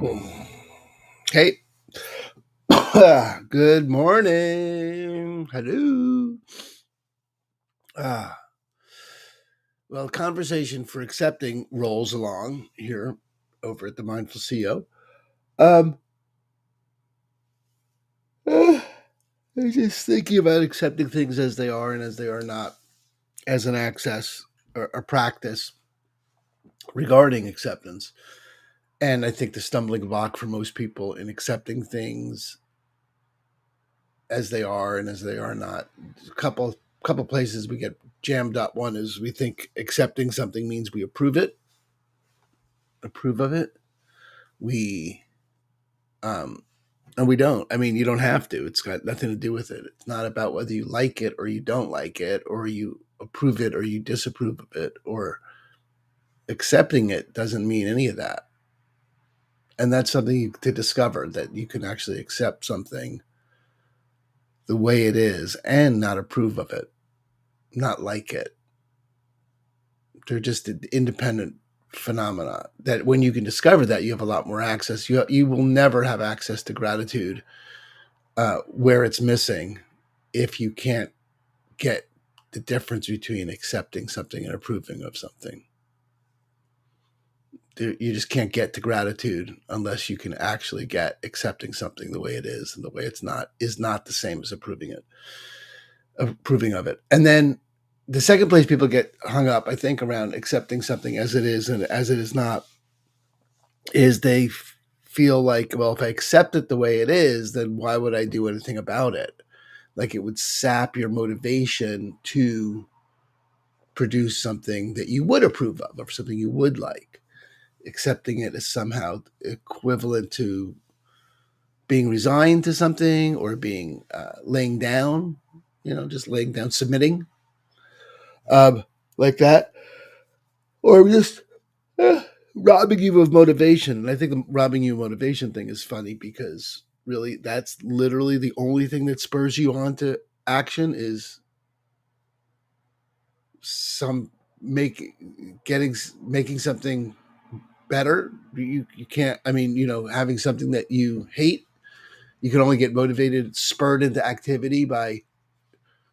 Okay. Good morning. Hello. Ah, well, conversation for accepting rolls along here over at the Mindful CEO. Um, I'm just thinking about accepting things as they are and as they are not, as an access or practice regarding acceptance. And I think the stumbling block for most people in accepting things as they are and as they are not. A couple places we get jammed up. One is we think accepting something means we approve of it. We and we don't. I mean, you don't have to. It's got nothing to do with it. It's not about whether you like it or you don't like it or you approve it or you disapprove of it or accepting it doesn't mean any of that. And that's something to discover, that you can actually accept something the way it is and not approve of it, not like it. They're just independent phenomena. That when you can discover that, you have a lot more access. You will never have access to gratitude where it's missing if you can't get the difference between accepting something and approving of something. You just can't get to gratitude unless you can actually get accepting something the way it is, and the way it's not is not the same as approving of it. And then the second place people get hung up, I think, around accepting something as it is and as it is not, is they feel like, well, if I accept it the way it is, then why would I do anything about it? Like, it would sap your motivation to produce something that you would approve of or something you would like. Accepting it is somehow equivalent to being resigned to something or being laying down, just laying down, submitting, like that, or just uh, robbing you of motivation. And I think the robbing you of motivation thing is funny because really that's literally the only thing that spurs you on to action is some make getting making something better. You can't, I mean, having something that you hate, you can only get motivated, spurred into activity by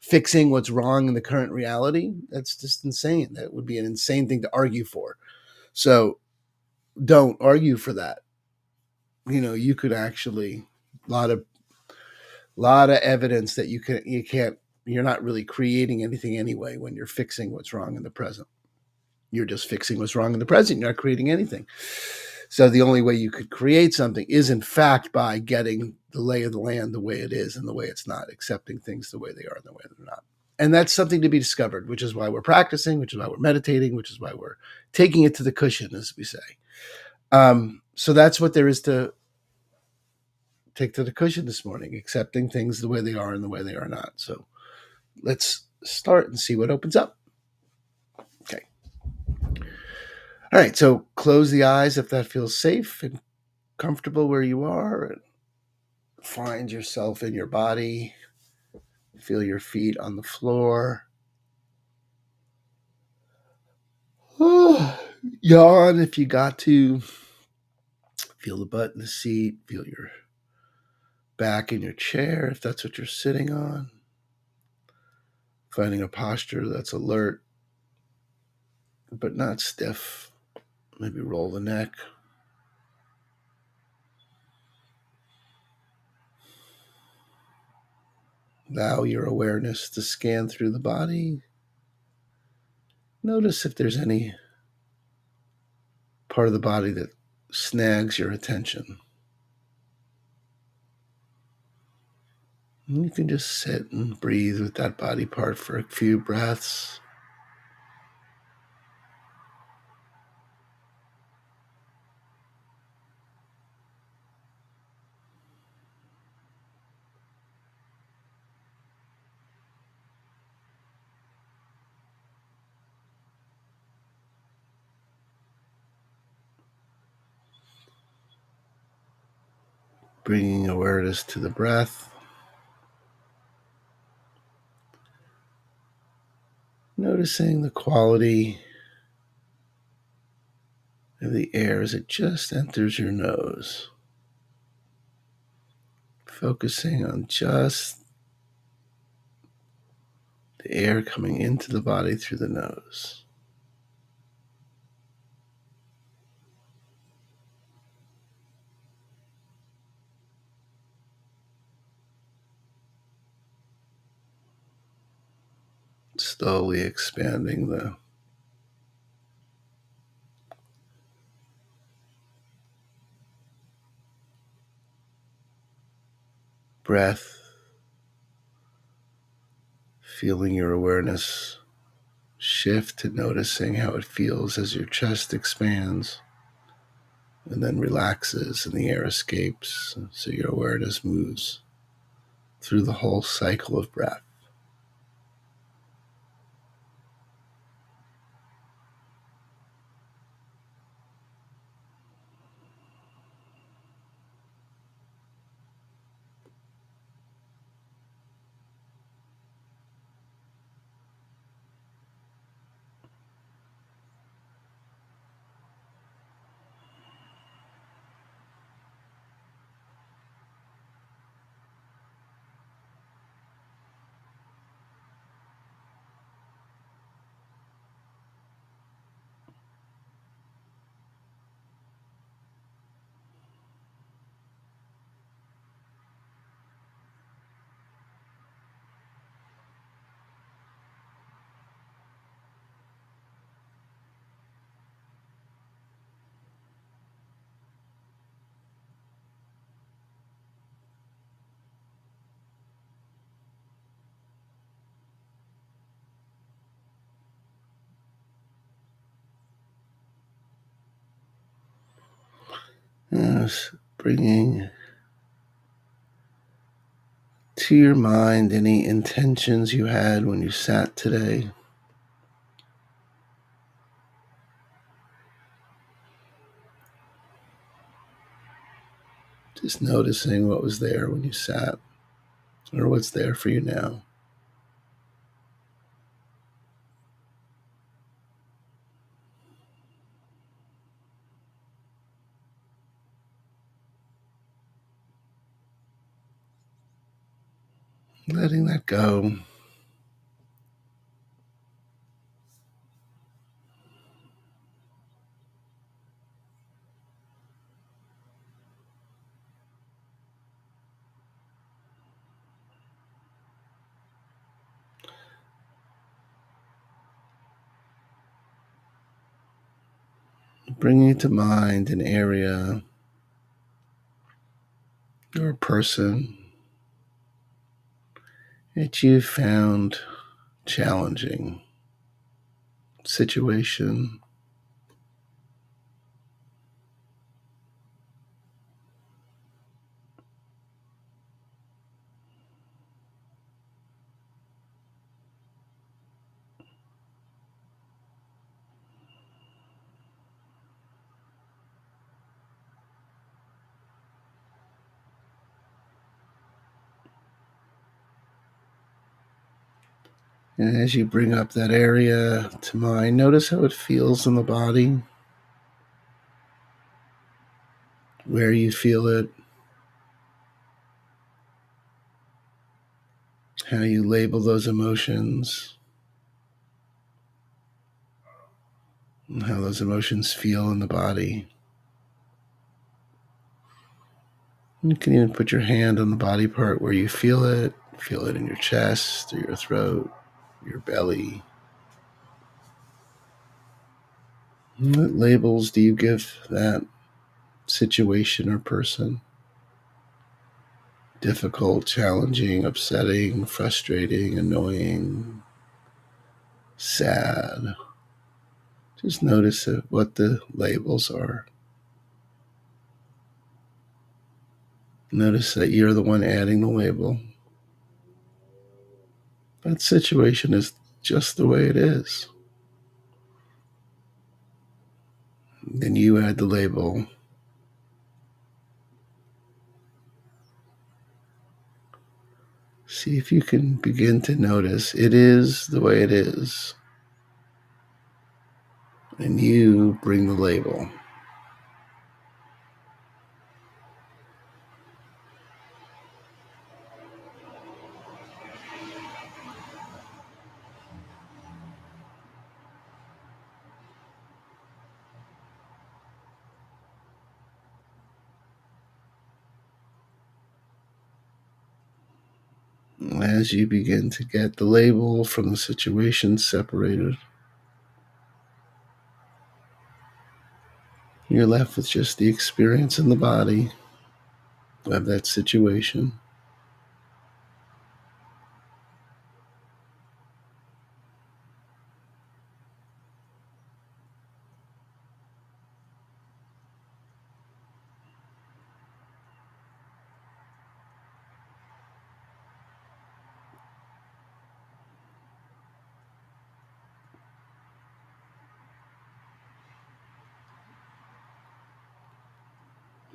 fixing what's wrong in the current reality. That's just insane. That would be an insane thing to argue for. So don't argue for that. You could actually, a lot of evidence that you're not really creating anything anyway when you're fixing what's wrong in the present. You're just fixing what's wrong in the present. You're not creating anything. So the only way you could create something is, in fact, by getting the lay of the land the way it is and the way it's not, accepting things the way they are and the way they're not. And that's something to be discovered, which is why we're practicing, which is why we're meditating, which is why we're taking it to the cushion, as we say. So that's what there is to take to the cushion this morning, accepting things the way they are and the way they are not. So let's start and see what opens up. Okay. All right. So close the eyes if that feels safe and comfortable where you are, and find yourself in your body. Feel your feet on the floor. Yawn if you got to. Feel the butt in the seat. Feel your back in your chair if that's what you're sitting on. Finding a posture that's alert but not stiff. Maybe roll the neck. Allow your awareness to scan through the body. Notice if there's any part of the body that snags your attention. And you can just sit and breathe with that body part for a few breaths. Bringing awareness to the breath. Noticing the quality of the air as it just enters your nose. Focusing on just the air coming into the body through the nose. Slowly expanding the breath, feeling your awareness shift to noticing how it feels as your chest expands and then relaxes and the air escapes, so your awareness moves through the whole cycle of breath. Yes, bringing to your mind any intentions you had when you sat today. Just noticing what was there when you sat or what's there for you now. Letting that go. Bringing to mind an area or a person that you found challenging, situation. And as you bring up that area to mind, notice how it feels in the body, where you feel it, how you label those emotions, and how those emotions feel in the body. You can even put your hand on the body part where you feel it in your chest or your throat, your belly. What labels do you give that situation or person? Difficult, challenging, upsetting, frustrating, annoying, sad. Just notice what the labels are. Notice that you're the one adding the label. That situation is just the way it is. Then you add the label. See if you can begin to notice it is the way it is. And you bring the label. As you begin to get the label from the situation separated, you're left with just the experience in the body of that situation.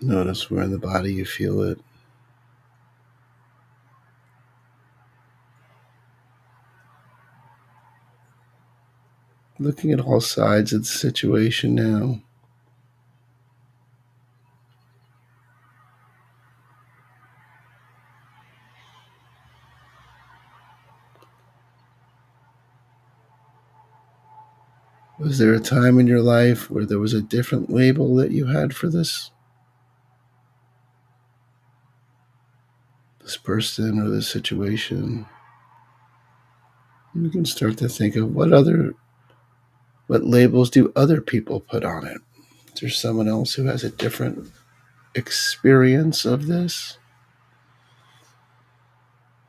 Notice where in the body you feel it. Looking at all sides of the situation now. Was there a time in your life where there was a different label that you had for this person or this situation? You can start to think of what labels do other people put on it? Is there someone else who has a different experience of this?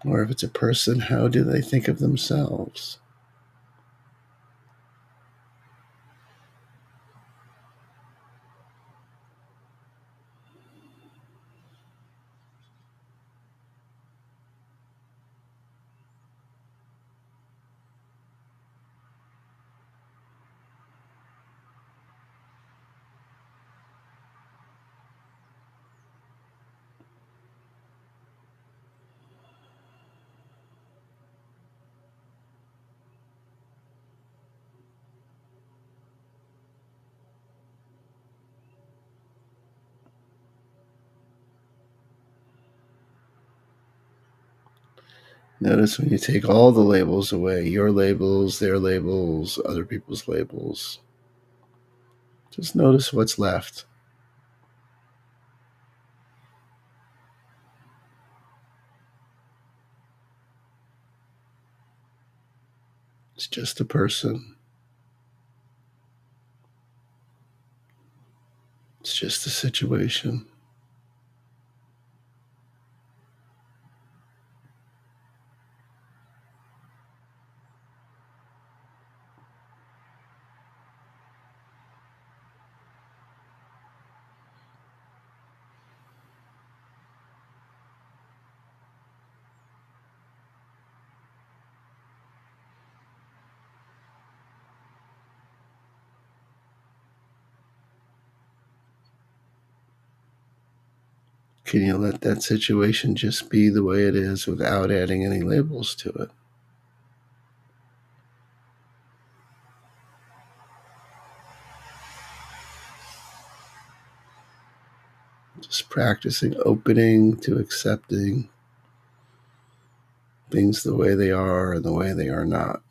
Or if it's a person, how do they think of themselves? Notice when you take all the labels away, your labels, their labels, other people's labels. Just notice what's left. It's just a person. It's just a situation. Can you let that situation just be the way it is without adding any labels to it? Just practicing opening to accepting things the way they are and the way they are not.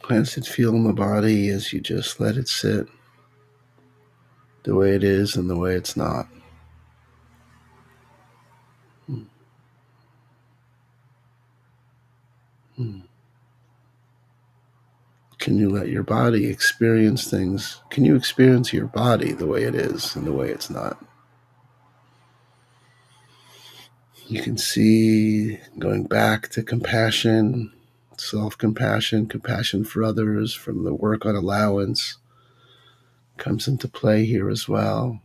How does it feel in the body as you just let it sit the way it is and the way it's not? Can you let your body experience things? Can you experience your body the way it is and the way it's not? You can see going back to compassion, self compassion, compassion for others from the work on allowance comes into play here as well.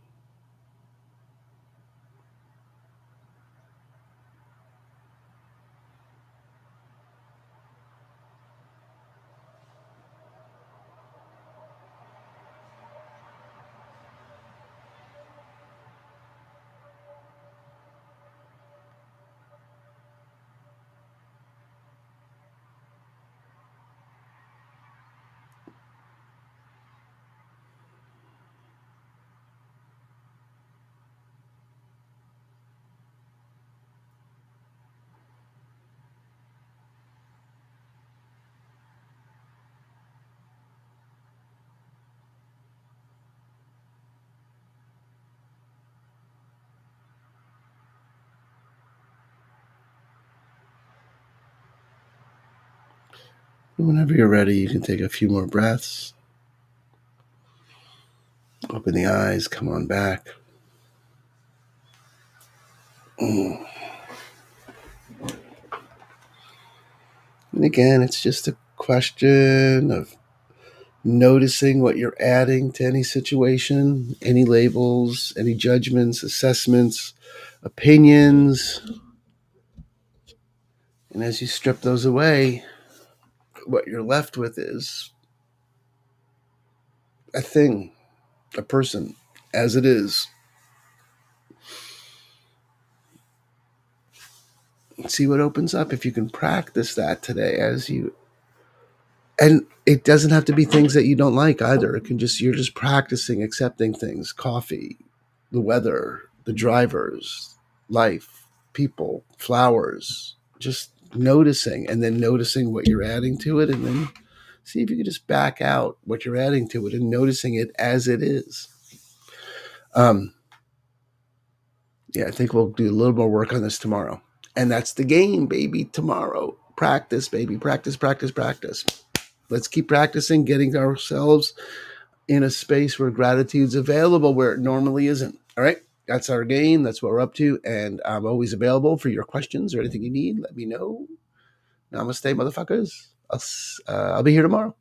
Whenever you're ready, you can take a few more breaths. Open the eyes, come on back. And again, it's just a question of noticing what you're adding to any situation, any labels, any judgments, assessments, opinions. And as you strip those away, what you're left with is a thing, a person, as it is. See what opens up if you can practice that today and it doesn't have to be things that you don't like either. It can just, you're just practicing accepting things, coffee, the weather, the drivers, life, people, flowers, just noticing, and then noticing what you're adding to it, and then see if you can just back out what you're adding to it and noticing it as it is. Yeah, I think we'll do a little more work on this tomorrow. And that's the game, baby, tomorrow. Practice, baby, practice, practice, practice. Let's keep practicing getting ourselves in a space where gratitude's available where it normally isn't. All right. That's our game. That's what we're up to. And I'm always available for your questions or anything you need. Let me know. Namaste, motherfuckers. I'll be here tomorrow.